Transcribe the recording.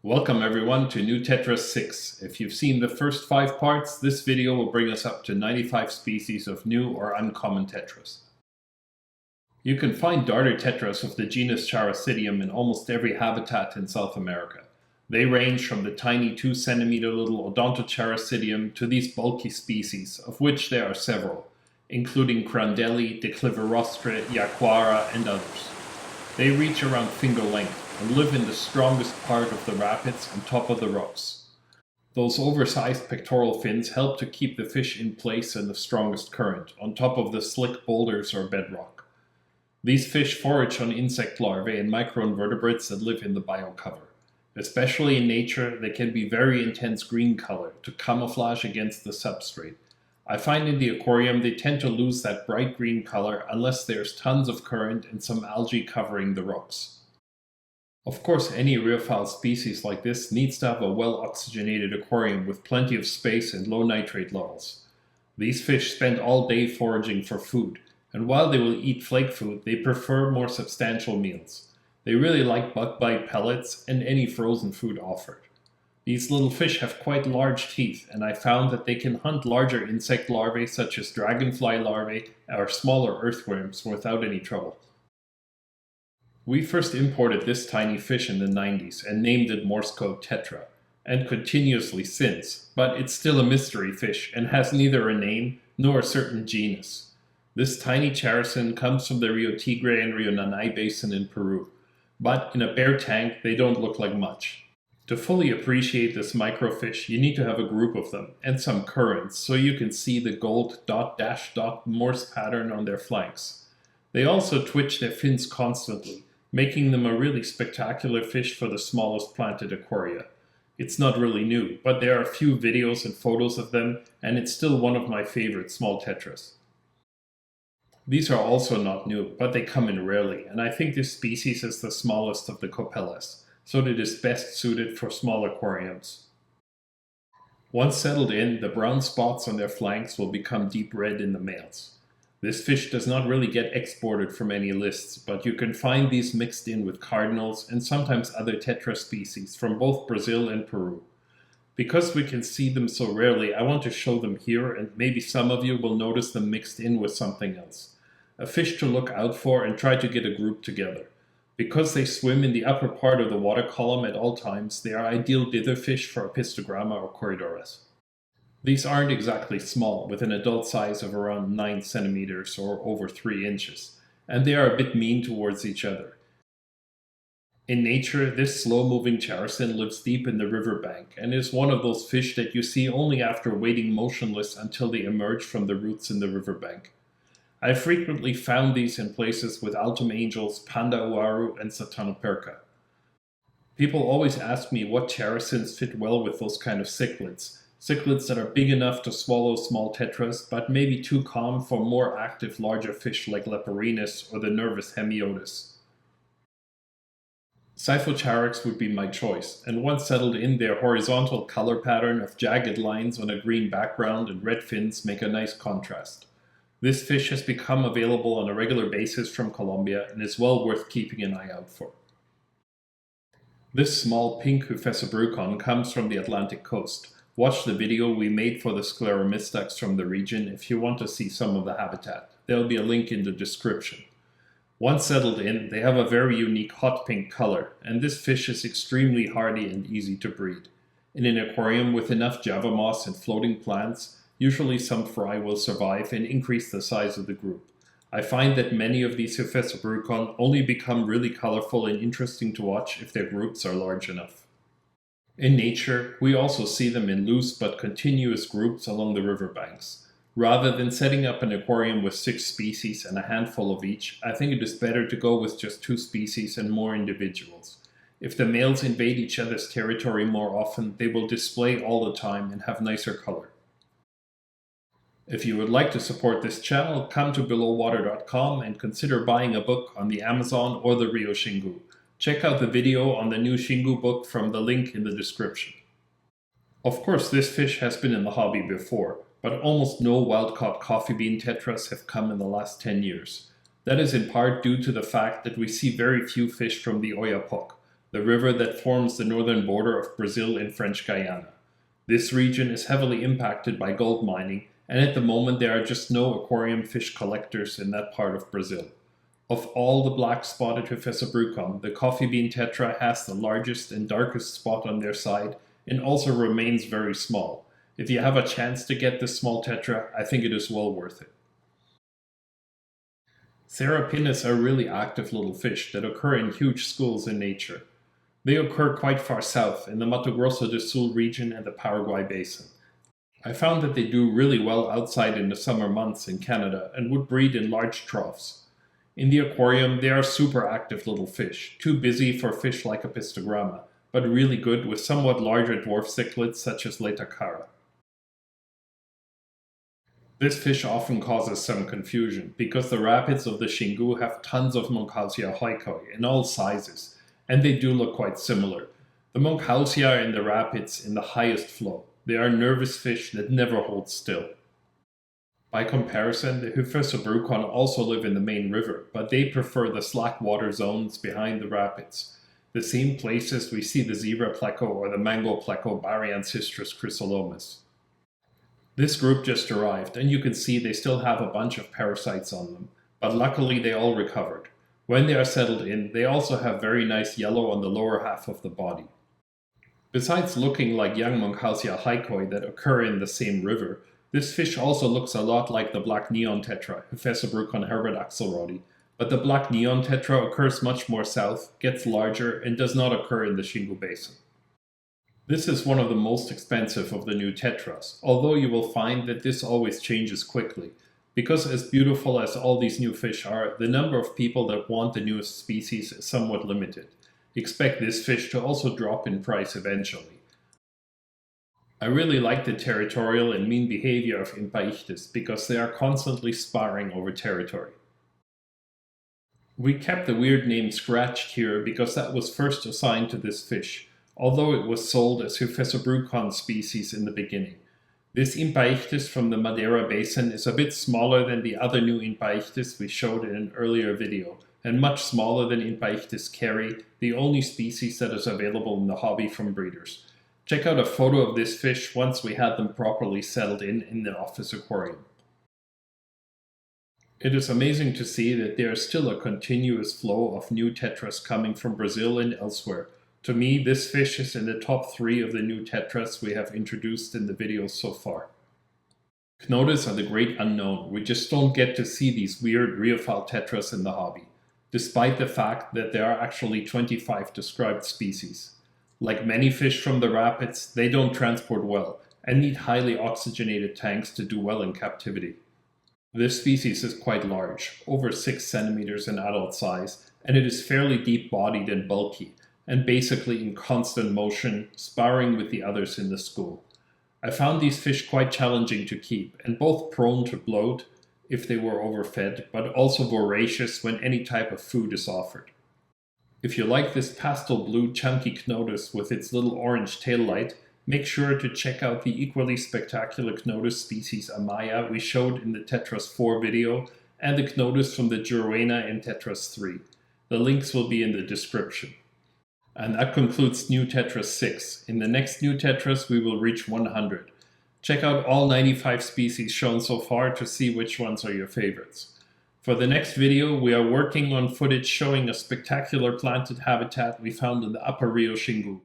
Welcome everyone to new Tetras 6. If you've seen the first 5 parts, this video will bring us up to 95 species of new or uncommon tetras. You can find darter tetras of the genus Characidium in almost every habitat in South America. They range from the tiny 2 cm little Characidium to these bulky species, of which there are several, including crandelli, declivirostre, yaquara, and others. They reach around finger length and live in the strongest part of the rapids on top of the rocks. Those oversized pectoral fins help to keep the fish in place in the strongest current, on top of the slick boulders or bedrock. These fish forage on insect larvae and microinvertebrates that live in the biocover. Especially in nature, they can be very intense green color to camouflage against the substrate. I find in the aquarium they tend to lose that bright green color unless there's tons of current and some algae covering the rocks. Of course, any rheophile species like this needs to have a well-oxygenated aquarium with plenty of space and low nitrate levels. These fish spend all day foraging for food, and while they will eat flake food, they prefer more substantial meals. They really like bug bite pellets and any frozen food offered. These little fish have quite large teeth, and I found that they can hunt larger insect larvae such as dragonfly larvae or smaller earthworms without any trouble. We first imported this tiny fish in the 90s and named it Morse code Tetra, and continuously since, but it's still a mystery fish and has neither a name nor a certain genus. This tiny characin comes from the Rio Tigre and Rio Nanay basin in Peru, but in a bare tank they don't look like much. To fully appreciate this microfish, you need to have a group of them and some currents so you can see the gold dot Morse pattern on their flanks. They also twitch their fins constantly, making them a really spectacular fish for the smallest planted aquaria. It's not really new, but there are a few videos and photos of them, and it's still one of my favorite small tetras. These are also not new, but they come in rarely, and I think this species is the smallest of the Copellas, so it is best suited for small aquariums. Once settled in, the brown spots on their flanks will become deep red in the males. This fish does not really get exported from any lists, but you can find these mixed in with cardinals and sometimes other tetra species from both Brazil and Peru. Because we can see them so rarely, I want to show them here, and maybe some of you will notice them mixed in with something else. A fish to look out for and try to get a group together. Because they swim in the upper part of the water column at all times, they are ideal dither fish for Apistogramma or Corydores. These aren't exactly small, with an adult size of around 9 centimeters or over 3 inches, and they are a bit mean towards each other. In nature, this slow-moving characin lives deep in the riverbank and is one of those fish that you see only after waiting motionless until they emerge from the roots in the riverbank. I frequently found these in places with altum angels, parauapiranga, and satanoperca. People always ask me what characins fit well with those kind of cichlids. Cichlids that are big enough to swallow small tetras, but maybe too calm for more active larger fish like Leperinus or the nervous Hemiotis. Cyphocharax would be my choice, and once settled in, their horizontal color pattern of jagged lines on a green background and red fins make a nice contrast. This fish has become available on a regular basis from Colombia and is well worth keeping an eye out for. This small pink Hyphessobrycon comes from the Atlantic coast. Watch the video we made for the Scleromystux from the region if you want to see some of the habitat. There will be a link in the description. Once settled in, they have a very unique hot pink color, and this fish is extremely hardy and easy to breed. In an aquarium with enough Java moss and floating plants, usually some fry will survive and increase the size of the group. I find that many of these Hyphessobrycon only become really colorful and interesting to watch if their groups are large enough. In nature, we also see them in loose but continuous groups along the riverbanks. Rather than setting up an aquarium with 6 species and a handful of each, I think it is better to go with just 2 species and more individuals. If the males invade each other's territory more often, they will display all the time and have nicer color. If you would like to support this channel, come to belowwater.com and consider buying a book on the Amazon or the Rio Xingu. Check out the video on the new Xingu book from the link in the description. Of course, this fish has been in the hobby before, but almost no wild-caught coffee bean tetras have come in the last 10 years. That is in part due to the fact that we see very few fish from the Oyapock, the river that forms the northern border of Brazil and French Guiana. This region is heavily impacted by gold mining, and at the moment there are just no aquarium fish collectors in that part of Brazil. Of all the black-spotted Hyphessobrycon, the coffee bean tetra has the largest and darkest spot on their side and also remains very small. If you have a chance to get this small tetra, I think it is well worth it. Serrapinnus are really active little fish that occur in huge schools in nature. They occur quite far south in the Mato Grosso do Sul region and the Paraguay basin. I found that they do really well outside in the summer months in Canada and would breed in large troughs. In the aquarium, they are super active little fish, too busy for fish like 𝑝𝑎𝑟𝑎𝑢𝑎𝑝𝑖𝑟𝑎𝑛𝑔𝑎, but really good with somewhat larger dwarf cichlids such as 𝐼𝑛𝑝𝑎𝑟𝑎𝑢𝑎𝑝𝑖𝑟𝑎𝑛𝑔𝑎. This fish often causes some confusion because the rapids of the Xingu have tons of 𝐼𝑛𝑝𝑎𝑟𝑎𝑢𝑎𝑝𝑖𝑟𝑎𝑛𝑔𝑎 in all sizes, and they do look quite similar. The 𝐼𝑛𝑝𝑎𝑟𝑎𝑢𝑎𝑝𝑖𝑟𝑎𝑛𝑔𝑎 are in the rapids in the highest flow. They are nervous fish that never hold still. By comparison, the Hyphessobrycon also live in the main river, but they prefer the slack water zones behind the rapids, the same places we see the zebra pleco or the mango pleco Bariancistris chrysolomus. This group just arrived, and you can see they still have a bunch of parasites on them, but luckily they all recovered. When they are settled in, they also have very nice yellow on the lower half of the body. Besides looking like young 𝐼𝑛𝑝𝑎𝑟𝑎𝑢𝑎𝑝𝑖𝑟𝑎𝑛𝑔𝑎 hycoi that same river, this fish also looks a lot like the black neon tetra, Hyphessobrycon herbertaxelrodi, but the black neon tetra occurs much more south, gets larger, and does not occur in the Xingu basin. This is one of the most expensive of the new tetras, although you will find that this always changes quickly, because as beautiful as all these new fish are, the number of people that want the newest species is somewhat limited. Expect this fish to also drop in price eventually. I really like the territorial and mean behavior of Inpaichthys because they are constantly sparring over territory. We kept the weird name Scratched here because that was first assigned to this fish, although it was sold as Hyphessobrycon species in the beginning. This Inpaichthys from the Madeira Basin is a bit smaller than the other new Inpaichthys we showed in an earlier video, and much smaller than Inpaichthys cari, the only species that is available in the hobby from breeders. Check out a photo of this fish once we had them properly settled in the office aquarium. It is amazing to see that there is still a continuous flow of new tetras coming from Brazil and elsewhere. To me, this fish is in the top 3 of the new tetras we have introduced in the videos so far. Knodus are the great unknown. We just don't get to see these weird rheophile tetras in the hobby, despite the fact that there are actually 25 described species. Like many fish from the rapids, they don't transport well and need highly oxygenated tanks to do well in captivity. This species is quite large, over 6 centimeters in adult size, and it is fairly deep-bodied and bulky, and basically in constant motion, sparring with the others in the school. I found these fish quite challenging to keep, and both prone to bloat if they were overfed, but also voracious when any type of food is offered. If you like this pastel blue chunky Knodus with its little orange tail light, make sure to check out the equally spectacular Knodus species Amaya we showed in the Tetras 4 video and the Knodus from the Juruena in Tetras 3. The links will be in the description. And that concludes new Tetras 6. In the next new Tetras we will reach 100. Check out all 95 species shown so far to see which ones are your favorites. For the next video, we are working on footage showing a spectacular planted habitat we found in the upper Rio Xingu.